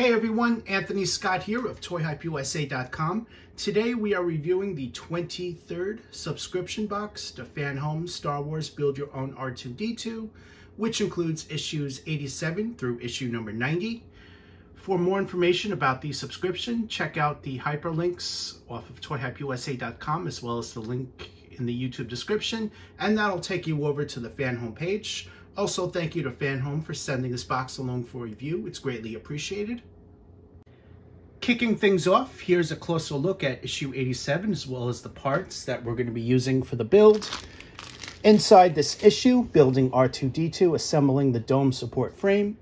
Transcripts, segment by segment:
Hey everyone, Anthony Scott here of ToyHypeUSA.com. Today we are reviewing the 23rd subscription box to FanHome Star Wars Build Your Own R2-D2, which includes issues 87 through issue number 90. For more information about the subscription, check out the hyperlinks off of ToyHypeUSA.com as well as the link in the YouTube description, and that'll take you over to the FanHome page. Also, thank you to FanHome for sending this box along for review. It's greatly appreciated. Kicking things off, here's a closer look at issue 87 as well as the parts that we're going to be using for the build. Inside this issue, building R2-D2, assembling the dome support frame.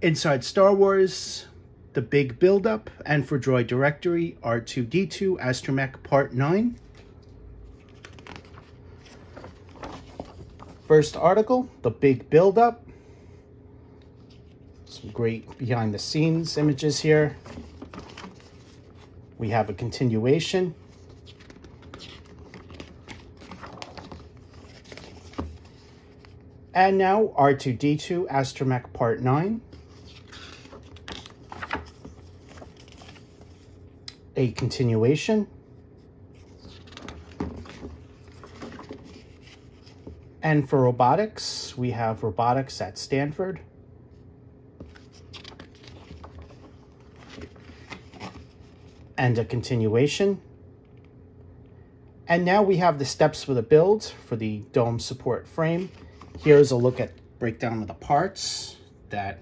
Inside Star Wars, the big build-up, and for Droid Directory, R2-D2, Astromech Part 9. First article, the big build-up. Some great behind-the-scenes images here. We have a continuation. And now R2-D2, Astromech Part 9. A continuation. And for robotics, we have robotics at Stanford. And a continuation. And now we have the steps for the build for the dome support frame. Here's a look at breakdown of the parts that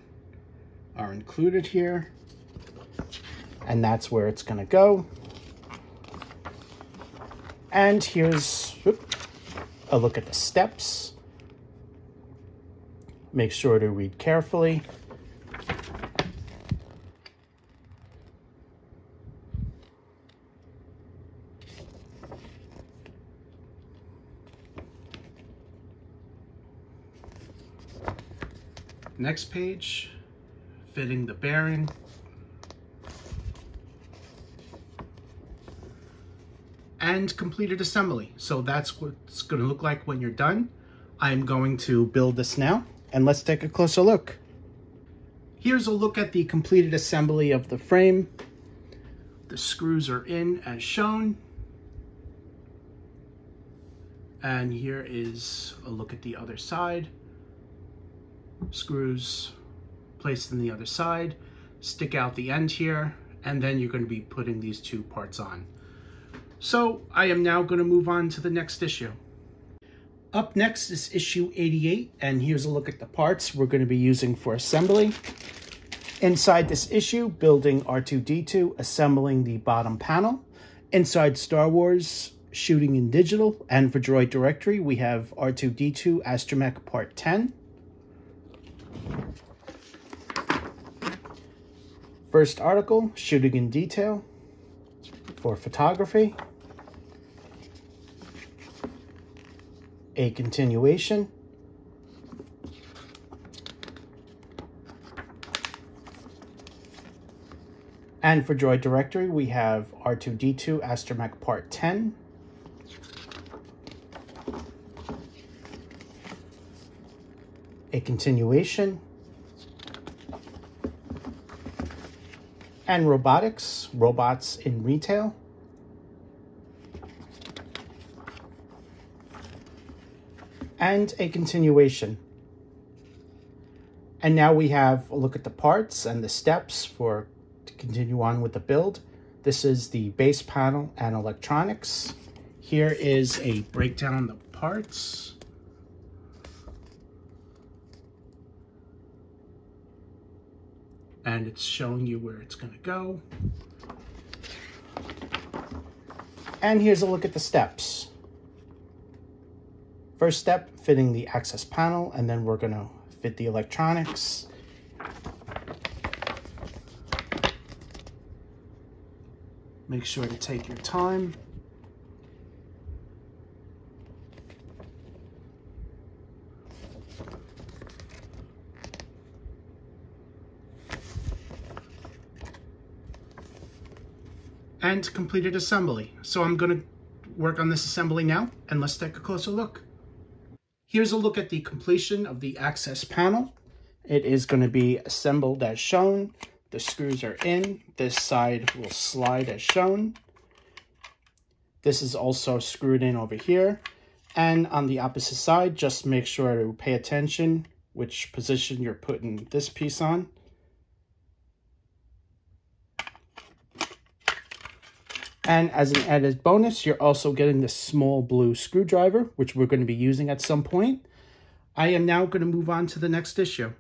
are included here. And that's where it's going to go. And here's a look at the steps. Make sure to read carefully. Next page, fitting the bearing. And completed assembly. So that's what it's going to look like when you're done. I'm going to build this now, and let's take a closer look. Here's a look at the completed assembly of the frame. The screws are in as shown. And here is a look at the other side. Screws placed in the other side, stick out the end here, and then you're going to be putting these two parts on. So I am now going to move on to the next issue. Up next is issue 88, and here's a look at the parts we're going to be using for assembly. Inside this issue, building R2-D2, assembling the bottom panel. Inside Star Wars, shooting in digital, and for Droid Directory, we have R2-D2, Astromech Part 10. First article, shooting in detail for photography. A continuation. And for Droid Directory, we have R2-D2, Astromech Part 10. A continuation. And robotics, robots in retail. And a continuation. And now we have a look at the parts and the steps to continue on with the build. This is the base panel and electronics. Here is a breakdown of the parts. And it's showing you where it's going to go. And here's a look at the steps. First step, fitting the access panel, and then we're going to fit the electronics. Make sure to take your time. And completed assembly. So I'm going to work on this assembly now, and let's take a closer look. Here's a look at the completion of the access panel. It is going to be assembled as shown. The screws are in. This side will slide as shown. This is also screwed in over here. And on the opposite side, just make sure to pay attention which position you're putting this piece on. And as an added bonus, you're also getting this small blue screwdriver, which we're going to be using at some point. I am now going to move on to the next issue.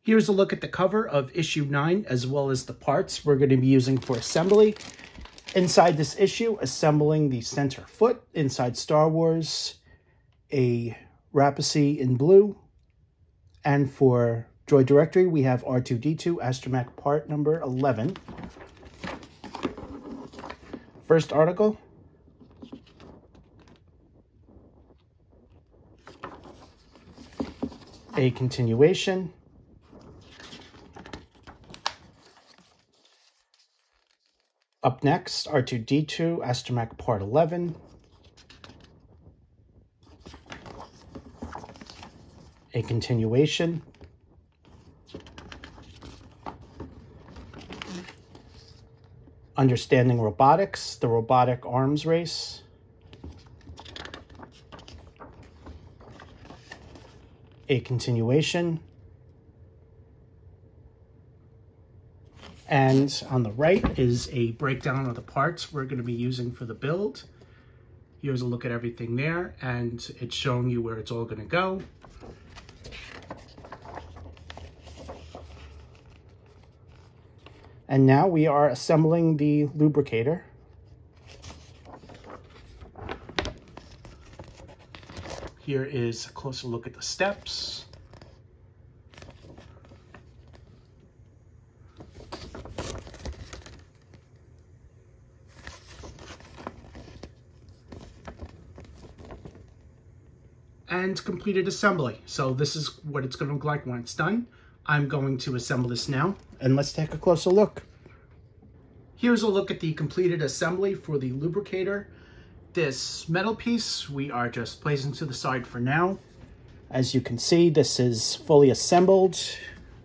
Here's a look at the cover of issue 9, as well as the parts we're going to be using for assembly. Inside this issue, assembling the center foot inside Star Wars, a Rapacy in blue, and for Droid Directory, we have R2-D2 Astromech part number 11. First article. A continuation. Up next, R2-D2 Astromech part 11. A continuation. Understanding Robotics, the Robotic Arms Race. A continuation. And on the right is a breakdown of the parts we're going to be using for the build. Here's a look at everything there, and it's showing you where it's all going to go. And now we are assembling the lubricator. Here is a closer look at the steps. And completed assembly. So this is what it's going to look like when it's done. I'm going to assemble this now, and let's take a closer look. Here's a look at the completed assembly for the lubricator. This metal piece we are just placing to the side for now. As you can see, this is fully assembled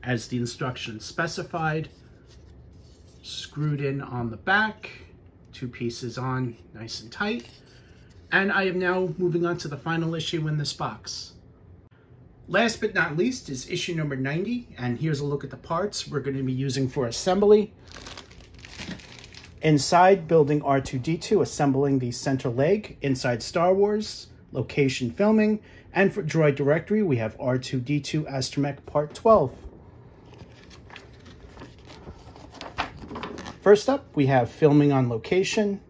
as the instructions specified. Screwed in on the back, 2 pieces on nice and tight. And I am now moving on to the final issue in this box. Last but not least is issue number 90, and here's a look at the parts we're going to be using for assembly. Inside, building R2-D2, assembling the center leg. Inside Star Wars, location filming. And for Droid Directory, we have R2-D2 Astromech Part 12. First up, we have filming on location.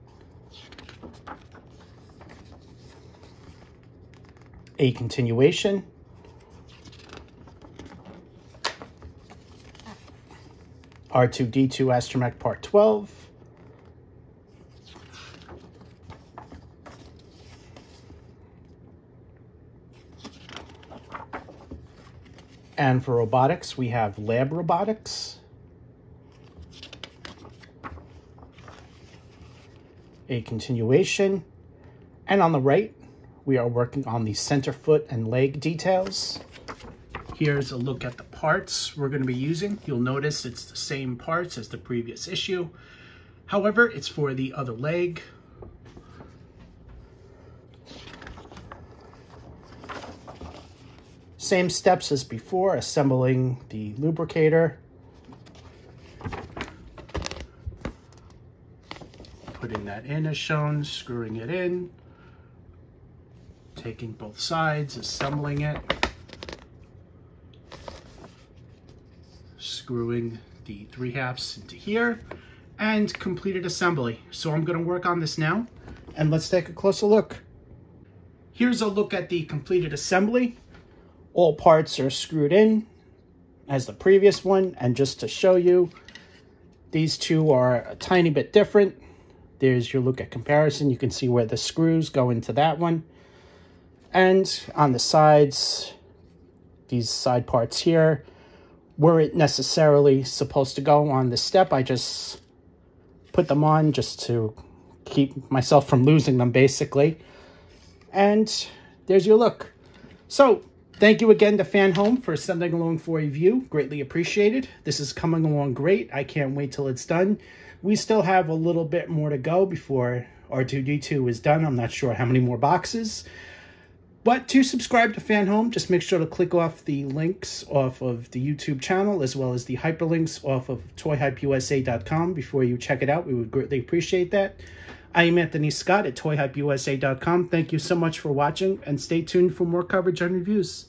A continuation. R2-D2 Astromech Part 12. And for robotics, we have Lab Robotics. A continuation. And on the right, we are working on the center foot and leg details. Here's a look at the parts we're going to be using. You'll notice it's the same parts as the previous issue. However, it's for the other leg. Same steps as before, assembling the lubricator. Putting that in as shown, screwing it in. Taking both sides, assembling it. Screwing the 3/2 into here, and completed assembly. So I'm going to work on this now, and let's take a closer look. Here's a look at the completed assembly. All parts are screwed in as the previous one, and just to show you, these two are a tiny bit different. There's your look at comparison. You can see where the screws go into that one. And on the sides, these side parts here weren't necessarily supposed to go on this step. I just put them on just to keep myself from losing them, basically. And there's your look. So Thank you again to FanHome for sending along for a review. Greatly appreciated. This is coming along great. I can't wait till it's done. We still have a little bit more to go before R2-D2 is done. I'm not sure how many more boxes. But to subscribe to FanHome, just make sure to click off the links off of the YouTube channel as well as the hyperlinks off of toyhypeusa.com before you check it out. We would greatly appreciate that. I am Anthony Scott at toyhypeusa.com. Thank you so much for watching and stay tuned for more coverage and reviews.